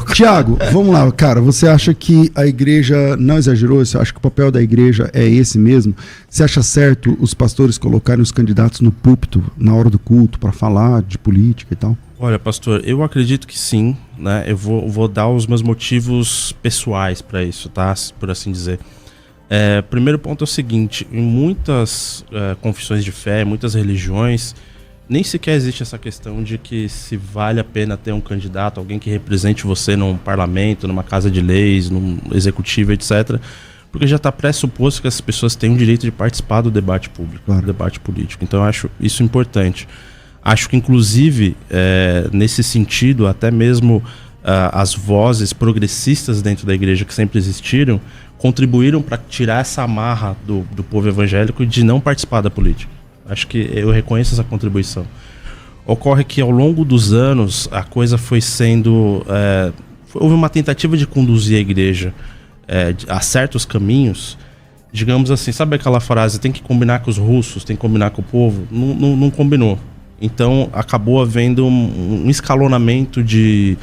Tiago, vamos lá, cara. Você acha que a igreja não exagerou? Você acha que o papel da igreja é esse mesmo? Você acha certo os pastores colocarem os candidatos no púlpito na hora do culto para falar de política e tal? Olha, pastor, eu acredito que sim, né? Eu vou dar os meus motivos pessoais para isso, tá? Por assim dizer. Primeiro ponto é o seguinte: em muitas confissões de fé, muitas religiões, nem sequer existe essa questão de que se vale a pena ter um candidato, alguém que represente você num parlamento, numa casa de leis, num executivo, etc. Porque já está pressuposto que essas pessoas têm o direito de participar do debate público, do debate político. Então eu acho isso importante. Acho que, inclusive, nesse sentido, até mesmo as vozes progressistas dentro da igreja que sempre existiram contribuíram para tirar essa amarra do povo evangélico de não participar da política. Acho que eu reconheço essa contribuição. Ocorre que ao longo dos anos a coisa foi sendo... houve uma tentativa de conduzir a igreja a certos caminhos. Digamos assim, sabe aquela frase, tem que combinar com os russos, tem que combinar com o povo? Não combinou. Então acabou havendo um escalonamento de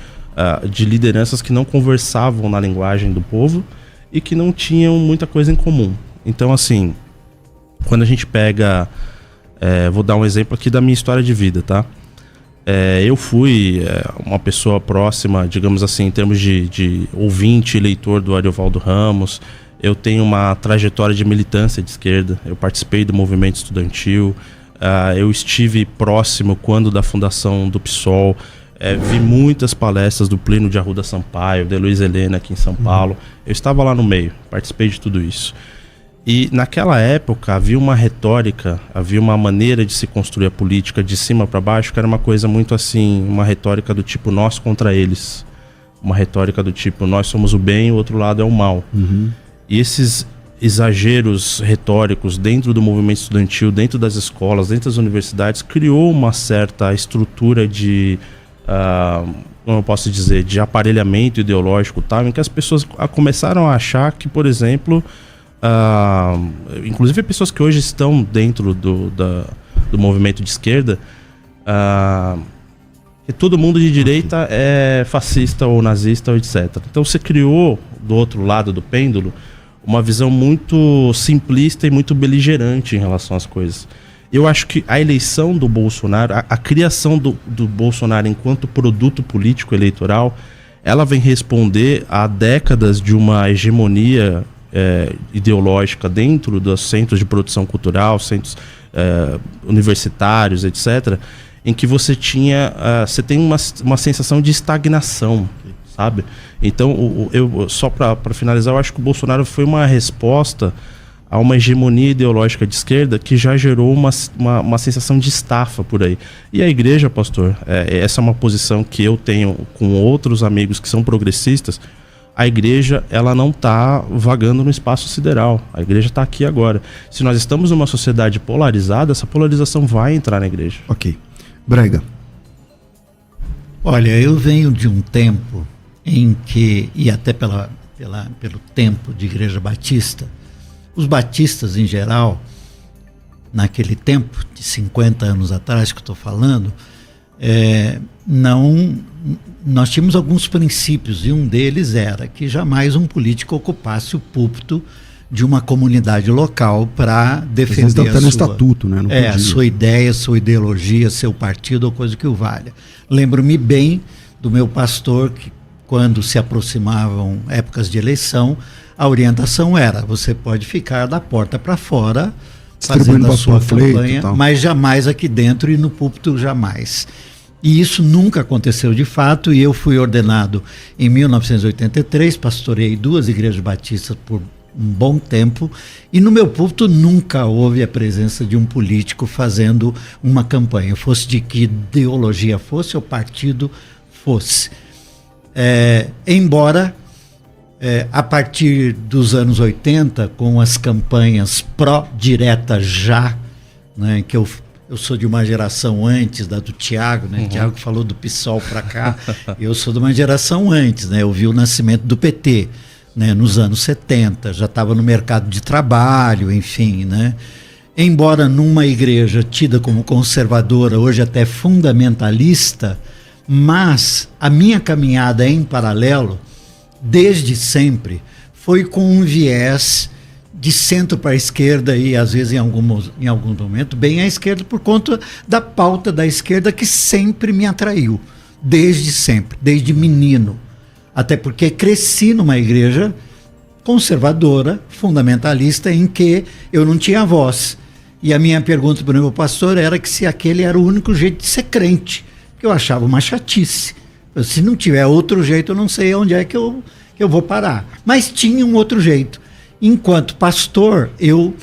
lideranças que não conversavam na linguagem do povo e que não tinham muita coisa em comum. Então, assim, quando a gente pega... vou dar um exemplo aqui da minha história de vida, tá? Eu fui uma pessoa próxima, digamos assim, em termos de ouvinte e leitor do Ariovaldo Ramos. Eu tenho uma trajetória de militância de esquerda. Eu participei do movimento estudantil. Eu estive próximo quando da fundação do PSOL. Vi muitas palestras do Plínio de Arruda Sampaio, de Luiz Helena aqui em São Paulo. Eu estava lá no meio, participei de tudo isso. E naquela época havia uma retórica, havia uma maneira de se construir a política de cima para baixo, que era uma coisa muito assim, uma retórica do tipo nós contra eles. Uma retórica do tipo nós somos o bem e o outro lado é o mal. E esses exageros retóricos dentro do movimento estudantil, dentro das escolas, dentro das universidades, criou uma certa estrutura de... como eu posso dizer, de aparelhamento ideológico, tal, em que as pessoas começaram a achar que, por exemplo... inclusive pessoas que hoje estão dentro do movimento de esquerda, que todo mundo de direita é fascista ou nazista ou etc. Então você criou do outro lado do pêndulo uma visão muito simplista e muito beligerante em relação às coisas. Eu acho que a eleição do Bolsonaro, a criação do Bolsonaro enquanto produto político eleitoral, ela vem responder a décadas de uma hegemonia ideológica dentro dos centros de produção cultural, centros universitários, etc., em que você tem uma sensação de estagnação, sabe? Então, só para finalizar, eu acho que o Bolsonaro foi uma resposta a uma hegemonia ideológica de esquerda que já gerou uma sensação de estafa por aí. E a igreja, pastor, essa é uma posição que eu tenho com outros amigos que são progressistas. A igreja, ela não está vagando no espaço sideral. A igreja está aqui agora. Se nós estamos numa sociedade polarizada, essa polarização vai entrar na igreja. Ok. Brega. Olha, eu venho de um tempo em que, e até pelo tempo de igreja batista, os batistas em geral, naquele tempo, de 50 anos atrás que eu estou falando, nós tínhamos alguns princípios, e um deles era que jamais um político ocupasse o púlpito de uma comunidade local para defender no estatuto, né? A sua ideia, sua ideologia, seu partido ou coisa que o valha. Lembro-me bem do meu pastor que, quando se aproximavam épocas de eleição, a orientação era: você pode ficar da porta para fora fazendo a sua campanha, mas jamais aqui dentro, e no púlpito jamais. E isso nunca aconteceu de fato, e eu fui ordenado em 1983, pastorei 2 igrejas batistas por um bom tempo, e no meu púlpito nunca houve a presença de um político fazendo uma campanha, fosse de que ideologia fosse ou partido fosse. Embora a partir dos anos 80, com as campanhas pró-direta já, né, que eu sou de uma geração antes da do Tiago, né? Tiago falou do PSOL para cá, eu sou de uma geração antes, né? Eu vi o nascimento do PT, né, nos anos 70, já estava no mercado de trabalho, enfim, né? Embora numa igreja tida como conservadora, hoje até fundamentalista, Mas a minha caminhada em paralelo, desde sempre, foi com um viés de centro para a esquerda e às vezes em algum momento bem à esquerda, por conta da pauta da esquerda que sempre me atraiu, desde sempre, desde menino. Até porque cresci numa igreja conservadora, fundamentalista, em que eu não tinha voz. E a minha pergunta para o meu pastor era que se aquele era o único jeito de ser crente, que eu achava uma chatice. Se não tiver outro jeito, eu não sei onde é que eu vou parar. Mas tinha um outro jeito. Enquanto pastor, eu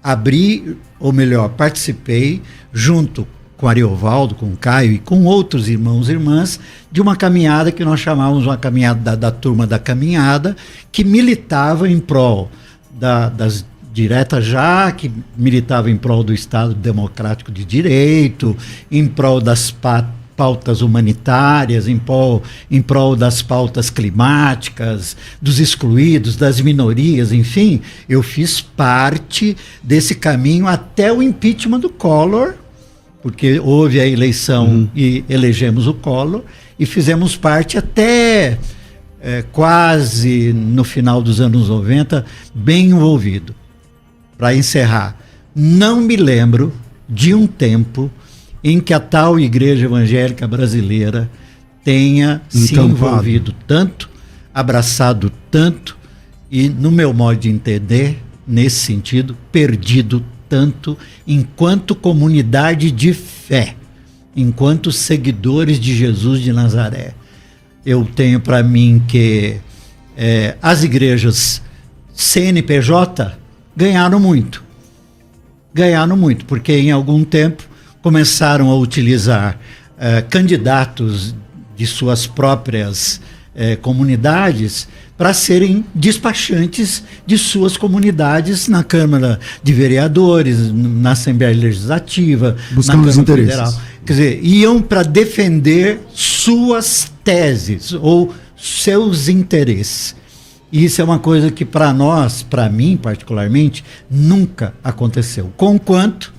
abri, ou melhor, participei, junto com Ariovaldo, com Caio e com outros irmãos e irmãs, de uma caminhada que nós chamávamos uma caminhada da turma da caminhada, que militava em prol das diretas já, que militava em prol do Estado Democrático de Direito, em prol das pautas humanitárias, em prol das pautas climáticas, dos excluídos, das minorias, enfim, eu fiz parte desse caminho até o impeachment do Collor, porque houve a eleição e elegemos o Collor, e fizemos parte até quase no final dos anos 90, bem envolvido. Para encerrar, não me lembro de um tempo em que a tal igreja evangélica brasileira tenha se envolvido tanto, abraçado tanto e, no meu modo de entender, nesse sentido, perdido tanto enquanto comunidade de fé, enquanto seguidores de Jesus de Nazaré. Eu tenho para mim que as igrejas CNPJ ganharam muito, porque em algum tempo começaram a utilizar candidatos de suas próprias comunidades para serem despachantes de suas comunidades na Câmara de Vereadores, na Assembleia Legislativa, buscando os interesses. Federal. Quer dizer, iam para defender suas teses ou seus interesses. E isso é uma coisa que para nós, para mim particularmente, nunca aconteceu. Conquanto,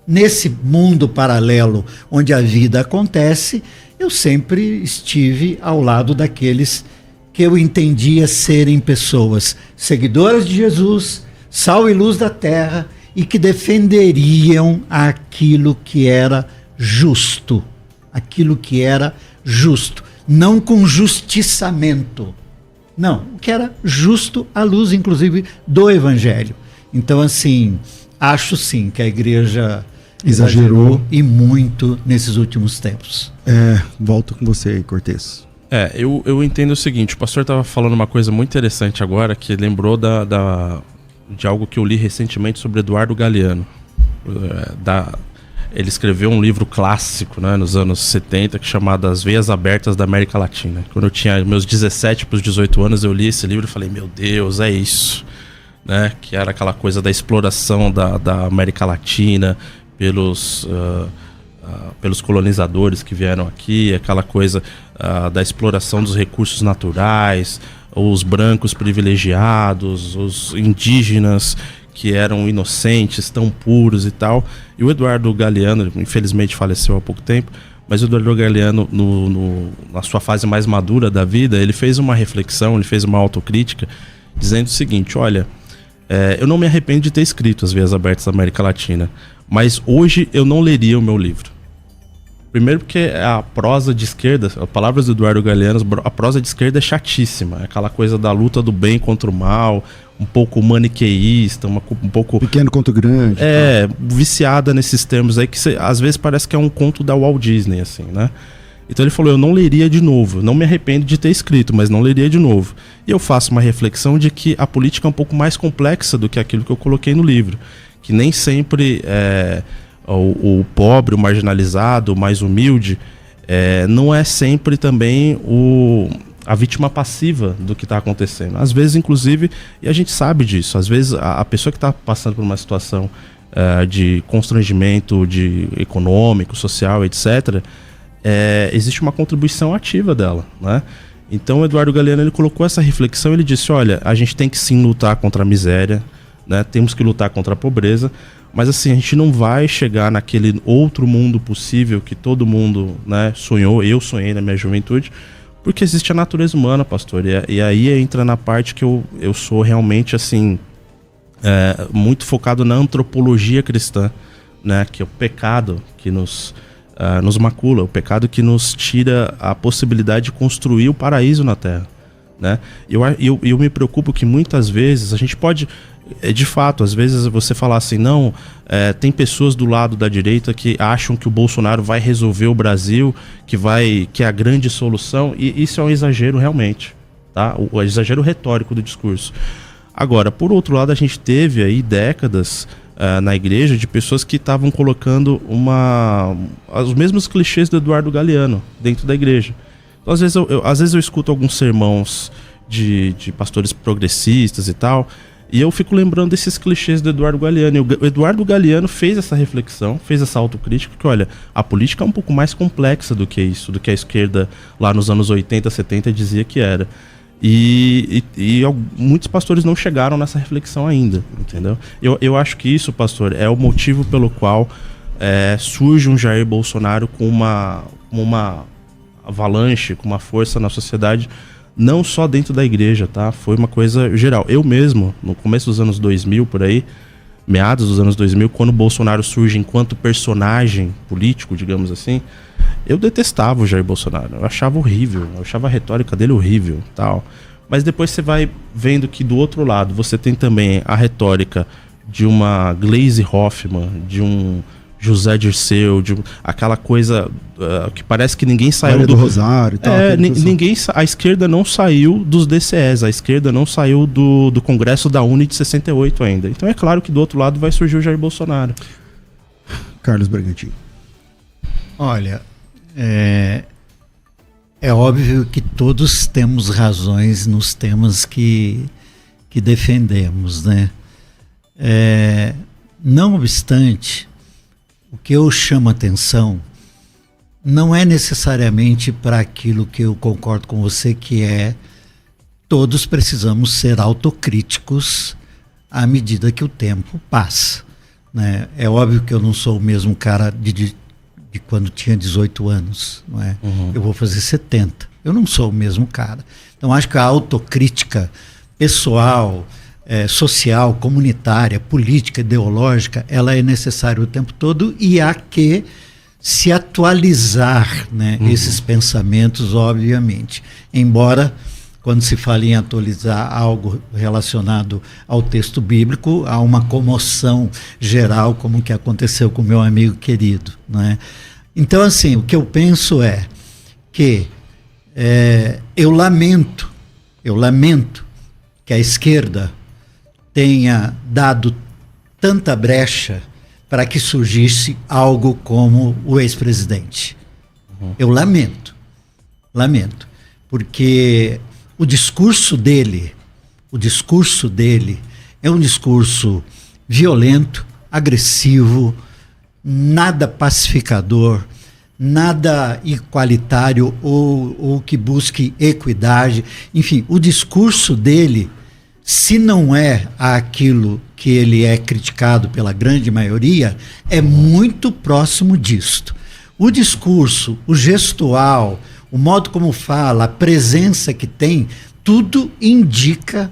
nesse mundo paralelo onde a vida acontece, eu sempre estive ao lado daqueles que eu entendia serem pessoas seguidoras de Jesus, sal e luz da terra, e que defenderiam aquilo que era justo. Aquilo que era justo. Não com justiçamento. Não, o que era justo à luz, inclusive, do Evangelho. Então, assim, acho sim que a igreja exagerou e muito nesses últimos tempos. Volto com você aí, Cortez. Eu entendo o seguinte, o pastor estava falando uma coisa muito interessante agora, que lembrou de algo que eu li recentemente sobre Eduardo Galeano. Ele escreveu um livro clássico, né, nos anos 70, chamado As Veias Abertas da América Latina. Quando eu tinha meus 17 para os 18 anos, eu li esse livro e falei, meu Deus, é isso. Né? Que era aquela coisa da exploração da América Latina pelos colonizadores que vieram aqui, aquela coisa da exploração dos recursos naturais, os brancos privilegiados, os indígenas que eram inocentes, tão puros e tal. E o Eduardo Galeano, infelizmente faleceu há pouco tempo, mas o Eduardo Galeano, na sua fase mais madura da vida, ele fez uma reflexão, ele fez uma autocrítica, dizendo o seguinte, olha, eu não me arrependo de ter escrito As Veias Abertas da América Latina, mas hoje eu não leria o meu livro. Primeiro porque a prosa de esquerda, as palavras do Eduardo Galeano, a prosa de esquerda é chatíssima. É aquela coisa da luta do bem contra o mal, um pouco maniqueísta, um pouco... pequeno contra o grande. Viciada nesses termos aí, que às vezes parece que é um conto da Walt Disney, assim, né? Então ele falou, eu não leria de novo. Não me arrependo de ter escrito, mas não leria de novo. E eu faço uma reflexão de que a política é um pouco mais complexa do que aquilo que eu coloquei no livro. Que nem sempre... o pobre, o marginalizado, o mais humilde, não é sempre também a vítima passiva do que está acontecendo. Às vezes, inclusive, e a gente sabe disso, às vezes a pessoa que está passando por uma situação de constrangimento econômico, social, etc., existe uma contribuição ativa dela, né? Então o Eduardo Galeano, ele colocou essa reflexão, ele disse, olha, a gente tem que sim lutar contra a miséria, né? Temos que lutar contra a pobreza, mas assim, a gente não vai chegar naquele outro mundo possível que todo mundo, né, sonhou, eu sonhei na minha juventude, porque existe a natureza humana, pastor, e aí entra na parte que eu sou realmente assim, muito focado na antropologia cristã, né, que é o pecado que nos macula, o pecado que nos tira a possibilidade de construir o paraíso na Terra, né? Eu me preocupo que muitas vezes a gente pode, de fato, às vezes você falar assim, não, tem pessoas do lado da direita que acham que o Bolsonaro vai resolver o Brasil, que é a grande solução, e isso é um exagero realmente, tá? O exagero retórico do discurso. Agora, por outro lado, a gente teve aí décadas na igreja de pessoas que estavam colocando os mesmos clichês do Eduardo Galeano dentro da igreja. Então, às vezes eu escuto alguns sermões de pastores progressistas e tal, e eu fico lembrando desses clichês do Eduardo Galeano. E o Eduardo Galeano fez essa reflexão, fez essa autocrítica, que olha, a política é um pouco mais complexa do que isso, do que a esquerda lá nos anos 80, 70 dizia que era. E muitos pastores não chegaram nessa reflexão ainda, entendeu? Eu acho que isso, pastor, é o motivo pelo qual surge um Jair Bolsonaro com uma avalanche, com uma força na sociedade, não só dentro da igreja, tá? Foi uma coisa geral. Eu mesmo, no começo dos anos 2000, por aí, meados dos anos 2000, quando o Bolsonaro surge enquanto personagem político, digamos assim, eu detestava o Jair Bolsonaro, eu achava horrível, eu achava a retórica dele horrível, tal. Mas depois você vai vendo que do outro lado você tem também a retórica de uma Gleisi Hoffmann, de um José Dirceu, de aquela coisa que parece que ninguém saiu do Rosário e tal. A esquerda não saiu dos DCEs, a esquerda não saiu do Congresso da UNE de 68 ainda. Então é claro que do outro lado vai surgir o Jair Bolsonaro. Carlos Bragantino. Olha, é óbvio que todos temos razões nos temas que defendemos, né? Não obstante, o que eu chamo atenção não é necessariamente para aquilo que eu concordo com você, que todos precisamos ser autocríticos à medida que o tempo passa, né? É óbvio que eu não sou o mesmo cara de quando tinha 18 anos, não é? Uhum. Eu vou fazer 70. Eu não sou o mesmo cara. Então acho que a autocrítica pessoal, social, comunitária, política, ideológica, ela é necessária o tempo todo, e há que se atualizar, né, esses pensamentos, obviamente. Embora, quando se fala em atualizar algo relacionado ao texto bíblico, há uma comoção geral, como que aconteceu com meu amigo querido, né? Então, assim, o que eu penso é que eu lamento que a esquerda tenha dado tanta brecha para que surgisse algo como o ex-presidente. Eu lamento, porque o discurso dele é um discurso violento, agressivo, nada pacificador, nada igualitário ou que busque equidade. Enfim, o discurso dele, se não é aquilo que ele é criticado pela grande maioria, é muito próximo disto. O discurso, o gestual, o modo como fala, a presença que tem, tudo indica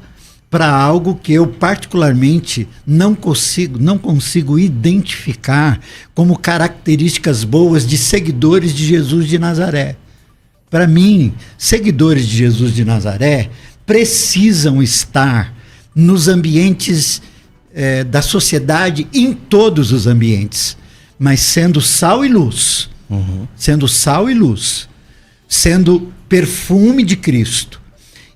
para algo que eu particularmente não consigo identificar como características boas de seguidores de Jesus de Nazaré. Para mim, seguidores de Jesus de Nazaré precisam estar nos ambientes da sociedade, em todos os ambientes, mas sendo sal e luz, sendo perfume de Cristo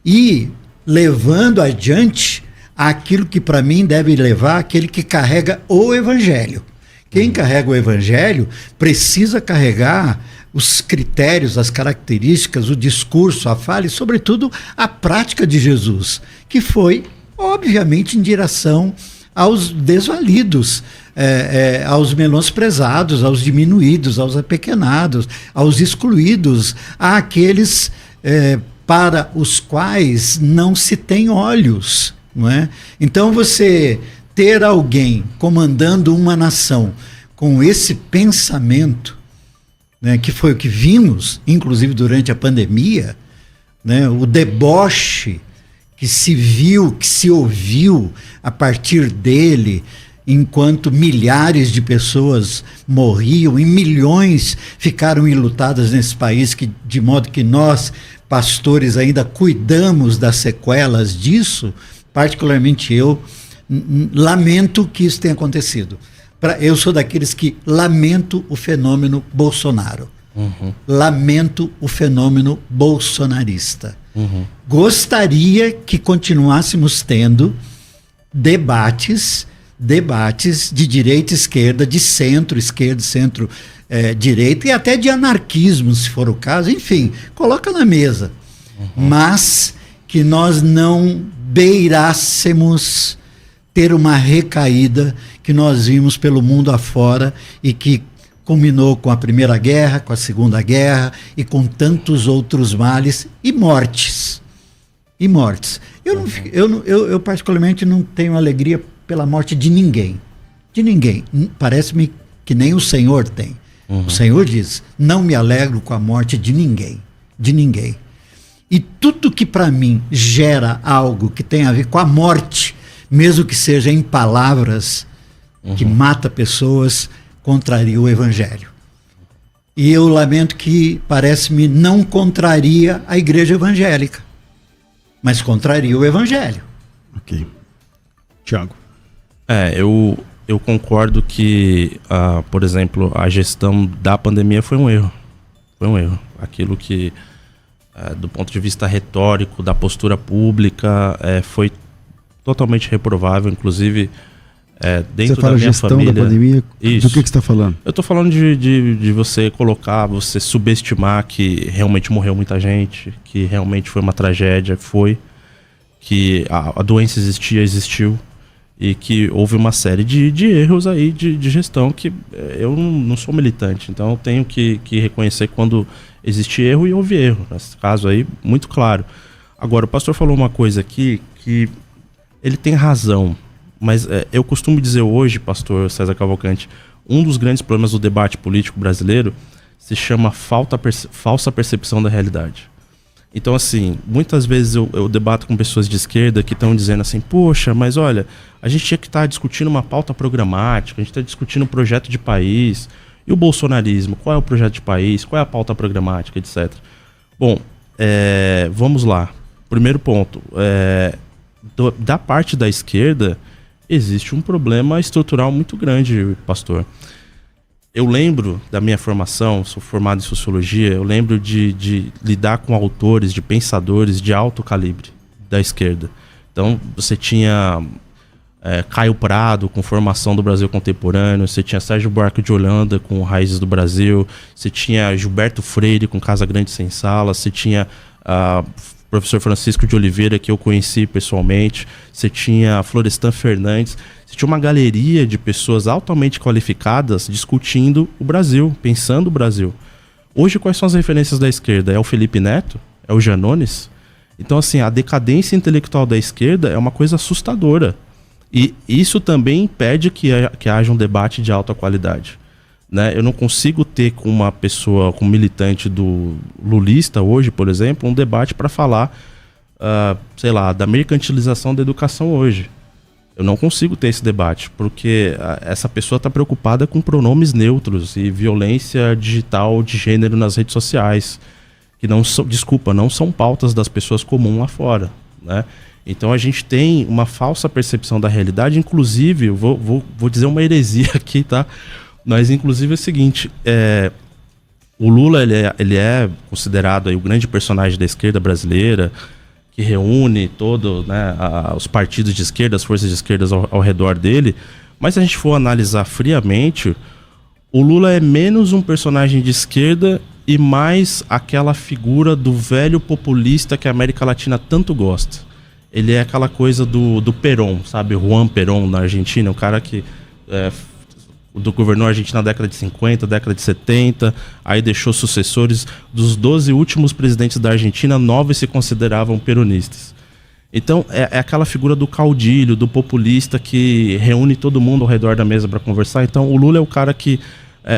e levando adiante aquilo que para mim deve levar aquele que carrega o Evangelho. Quem carrega o Evangelho precisa carregar os critérios, as características, o discurso, a fala e, sobretudo, a prática de Jesus, que foi, obviamente, em direção aos desvalidos, aos menosprezados, aos diminuídos, aos apequenados, aos excluídos, àqueles para os quais não se tem olhos, não é? Então você ter alguém comandando uma nação com esse pensamento, né, que foi o que vimos, inclusive durante a pandemia, né, o deboche que se viu, que se ouviu a partir dele, enquanto milhares de pessoas morriam e milhões ficaram enlutadas nesse país, de modo que nós, pastores, ainda cuidamos das sequelas disso. Particularmente eu lamento que isso tenha acontecido. Eu sou daqueles que lamento o fenômeno Bolsonaro. Lamento o fenômeno bolsonarista. Gostaria que continuássemos tendo debates de direita e esquerda, de centro-esquerda, centro-direita e até de anarquismo, se for o caso. Enfim, coloca na mesa. Mas que nós não beirássemos ter uma recaída que nós vimos pelo mundo afora e que culminou com a Primeira Guerra, com a Segunda Guerra e com tantos outros males e mortes. Eu particularmente não tenho alegria pela morte de ninguém. De ninguém. Parece-me que nem o Senhor tem. O Senhor diz, não me alegro com a morte de ninguém. De ninguém. E tudo que para mim gera algo que tem a ver com a morte, mesmo que seja em palavras, que mata pessoas, contraria o Evangelho. E eu lamento que, parece-me, não contraria a igreja evangélica, mas contraria o Evangelho. Ok. Tiago. Eu concordo que, por exemplo, a gestão da pandemia foi um erro. Foi um erro. Aquilo que, do ponto de vista retórico, da postura pública, foi totalmente reprovável, inclusive dentro você fala da minha gestão família. Da pandemia, isso. Do que você está falando? Eu estou falando de você colocar, você subestimar que realmente morreu muita gente, que realmente foi uma tragédia, que a doença existiu, e que houve uma série de erros aí de gestão que eu não sou militante, então eu tenho que reconhecer quando existe erro e houve erro, nesse caso aí, muito claro. Agora, o pastor falou uma coisa aqui que ele tem razão, mas eu costumo dizer hoje, pastor César Cavalcante, um dos grandes problemas do debate político brasileiro se chama falsa percepção da realidade. Então, assim, muitas vezes eu debato com pessoas de esquerda que estão dizendo assim, poxa, mas olha, a gente tinha que estar discutindo uma pauta programática, a gente está discutindo um projeto de país, e o bolsonarismo, qual é o projeto de país, qual é a pauta programática, etc. Bom, vamos lá. Primeiro ponto, da parte da esquerda, existe um problema estrutural muito grande, pastor. Eu lembro da minha formação, sou formado em sociologia, eu lembro de lidar com autores, de pensadores de alto calibre da esquerda. Então, você tinha Caio Prado com Formação do Brasil Contemporâneo, você tinha Sérgio Buarque de Holanda com Raízes do Brasil, você tinha Gilberto Freire com Casa Grande Sem Sala, você tinha professor Francisco de Oliveira, que eu conheci pessoalmente, você tinha Florestan Fernandes, você tinha uma galeria de pessoas altamente qualificadas discutindo o Brasil, pensando o Brasil. Hoje, quais são as referências da esquerda? É o Felipe Neto? É o Janones? Então, assim, a decadência intelectual da esquerda é uma coisa assustadora. E isso também impede que haja um debate de alta qualidade. Né? Eu não consigo ter com uma pessoa, com um militante do lulista hoje, por exemplo, um debate para falar, sei lá, da mercantilização da educação hoje. Eu não consigo ter esse debate, porque essa pessoa está preocupada com pronomes neutros e violência digital de gênero nas redes sociais, que não são pautas das pessoas comuns lá fora, né? Então a gente tem uma falsa percepção da realidade, inclusive, vou dizer uma heresia aqui, tá? Mas, inclusive, é o seguinte, o Lula ele é considerado aí o grande personagem da esquerda brasileira, que reúne os partidos de esquerda, as forças de esquerda ao redor dele, mas se a gente for analisar friamente, o Lula é menos um personagem de esquerda e mais aquela figura do velho populista que a América Latina tanto gosta. Ele é aquela coisa do Perón, sabe? Juan Perón, na Argentina, um cara que governou a Argentina na década de 50, década de 70, aí deixou sucessores. Dos 12 últimos presidentes da Argentina, 9 se consideravam peronistas. Então, é aquela figura do caudilho, do populista que reúne todo mundo ao redor da mesa para conversar. Então, o Lula é o cara que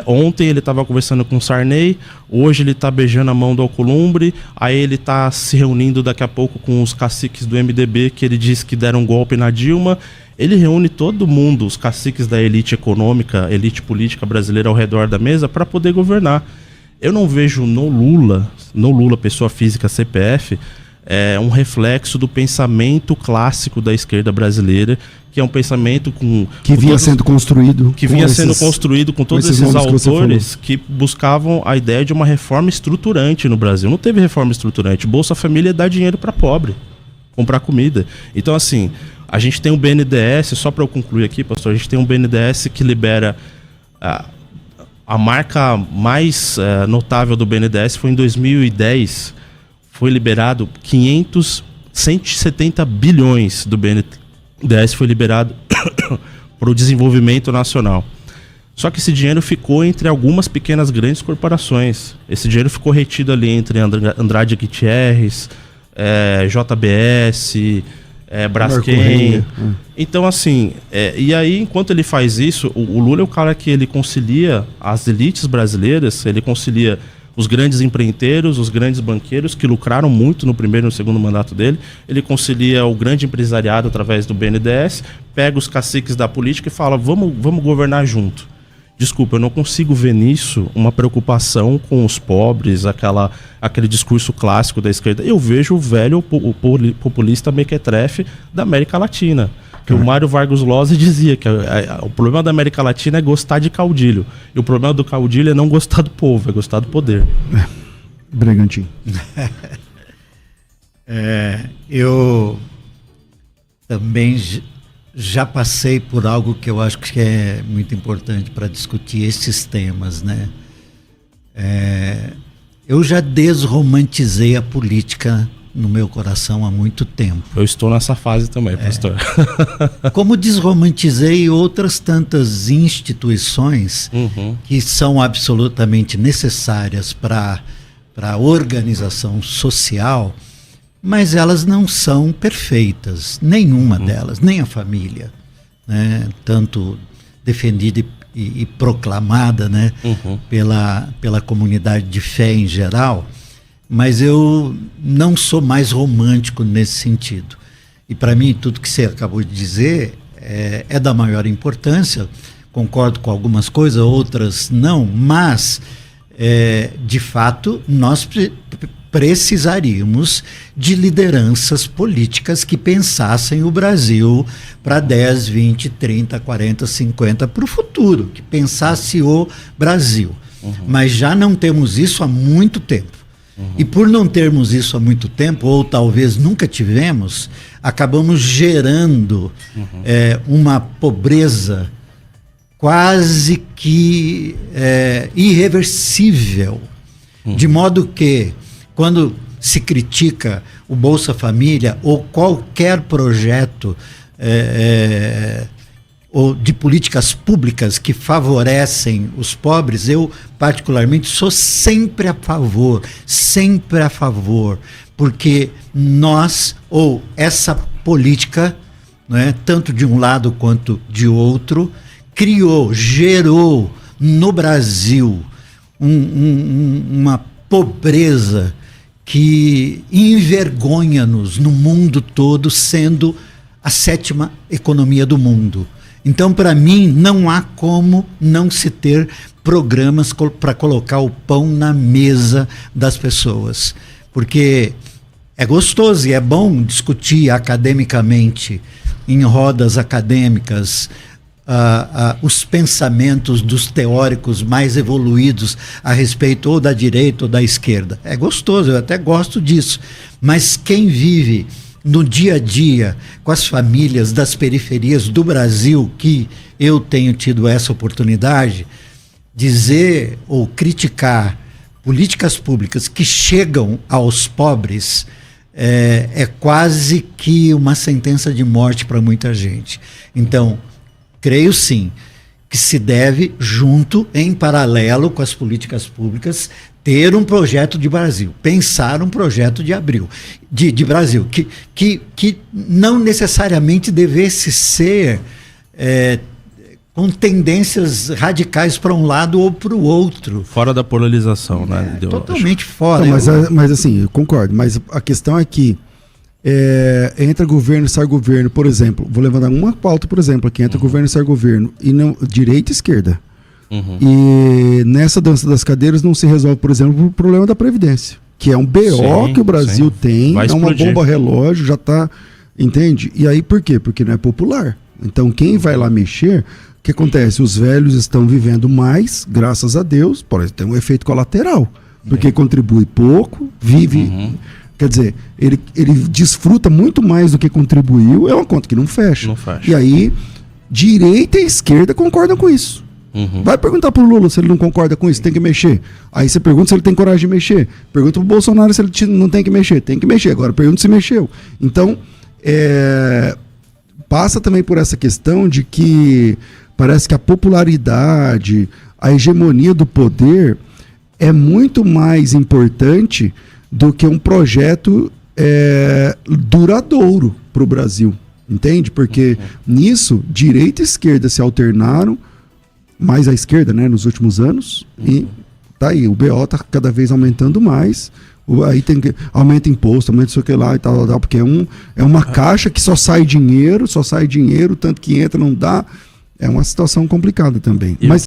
ontem ele estava conversando com o Sarney, hoje ele está beijando a mão do Alcolumbre, aí ele está se reunindo daqui a pouco com os caciques do MDB, que ele disse que deram um golpe na Dilma. Ele reúne todo mundo, os caciques da elite econômica, elite política brasileira ao redor da mesa para poder governar. Eu não vejo no Lula, pessoa física, CPF, um reflexo do pensamento clássico da esquerda brasileira, que é um pensamento que vinha sendo construído com todos esses autores que buscavam a ideia de uma reforma estruturante no Brasil. Não teve reforma estruturante. Bolsa Família dá dinheiro para pobre, comprar comida. Então, assim, a gente tem um BNDES, só para eu concluir aqui, pastor, a gente tem um BNDES que libera... A marca mais notável do BNDES foi em 2010, foi liberado 170 bilhões do BNDES foi liberado para o desenvolvimento nacional. Só que esse dinheiro ficou entre algumas pequenas grandes corporações. Esse dinheiro ficou retido ali entre Andrade Gutierrez, JBS, Braskem. Então, assim, e aí, enquanto ele faz isso, o Lula é o cara que ele concilia as elites brasileiras, ele concilia os grandes empreiteiros, os grandes banqueiros que lucraram muito no primeiro e no segundo mandato dele, ele concilia o grande empresariado através do BNDES, pega os caciques da política e fala, vamos governar junto. Desculpa, eu não consigo ver nisso uma preocupação com os pobres, aquele discurso clássico da esquerda. Eu vejo o velho populista mequetrefe da América Latina. Que o Mário Vargas Llosa dizia que o problema da América Latina é gostar de caudilho. E o problema do caudilho é não gostar do povo, é gostar do poder. Bregantin. Eu também já passei por algo que eu acho que é muito importante para discutir esses temas, né? Eu já desromantizei a política no meu coração há muito tempo. Eu estou nessa fase também, pastor. Como desromantizei outras tantas instituições que são absolutamente necessárias para a organização social, mas elas não são perfeitas, nenhuma delas, nem a família, né? Tanto defendida e proclamada, né? Pela comunidade de fé em geral, mas eu não sou mais romântico nesse sentido. E para mim, tudo que você acabou de dizer é da maior importância, concordo com algumas coisas, outras não, mas, de fato, nós precisaríamos de lideranças políticas que pensassem o Brasil para 10, 20, 30, 40, 50 para o futuro, que pensasse o Brasil. Mas já não temos isso há muito tempo. E por não termos isso há muito tempo, ou talvez nunca tivemos, acabamos gerando uma pobreza quase que irreversível. De modo que, quando se critica o Bolsa Família ou qualquer projeto ou de políticas públicas que favorecem os pobres, eu particularmente sou sempre a favor, porque nós, ou essa política, né, tanto de um lado quanto de outro, gerou no Brasil uma pobreza que envergonha-nos no mundo todo, sendo a 7ª economia do mundo. Então, para mim, não há como não se ter programas para colocar o pão na mesa das pessoas. Porque é gostoso e é bom discutir academicamente, em rodas acadêmicas, os pensamentos dos teóricos mais evoluídos a respeito ou da direita ou da esquerda. É gostoso, eu até gosto disso. Mas quem vive no dia a dia, com as famílias das periferias do Brasil, que eu tenho tido essa oportunidade, dizer ou criticar políticas públicas que chegam aos pobres é quase que uma sentença de morte para muita gente. Então, creio sim que se deve, junto, em paralelo com as políticas públicas, ter um projeto de Brasil, pensar um projeto de Brasil, que não necessariamente devesse ser com tendências radicais para um lado ou para o outro. Fora da polarização, né? Totalmente fora. Não, mas assim, eu concordo, mas a questão é que entra governo, sai governo, por exemplo, vou levantar uma pauta, por exemplo, aqui, entra governo, sai governo, e não, direita e esquerda. E nessa dança das cadeiras não se resolve, por exemplo, o problema da Previdência, que é um BO que o Brasil tem, é uma bomba relógio, já está, entende? E aí por quê? Porque não é popular. Então quem vai lá mexer, o que acontece? Os velhos estão vivendo mais, graças a Deus, porém tem um efeito colateral, porque contribui pouco, vive... Quer dizer, ele desfruta muito mais do que contribuiu, é uma conta que não fecha. Não fecha. E aí, direita e esquerda concordam com isso. Vai perguntar pro Lula se ele não concorda com isso, tem que mexer. Aí você pergunta se ele tem coragem de mexer. Pergunta pro Bolsonaro se ele não tem que mexer. Tem que mexer. Agora pergunta se mexeu. Então, passa também por essa questão de que parece que a popularidade, a hegemonia do poder é muito mais importante do que um projeto duradouro para o Brasil. Entende? Porque nisso, direita e esquerda se alternaram, mais à esquerda, né, nos últimos anos, e tá aí, o BO tá cada vez aumentando mais, aí tem que aumenta imposto, aumenta isso que lá e tal, porque é uma caixa que só sai dinheiro, tanto que entra não dá, é uma situação complicada também. Mas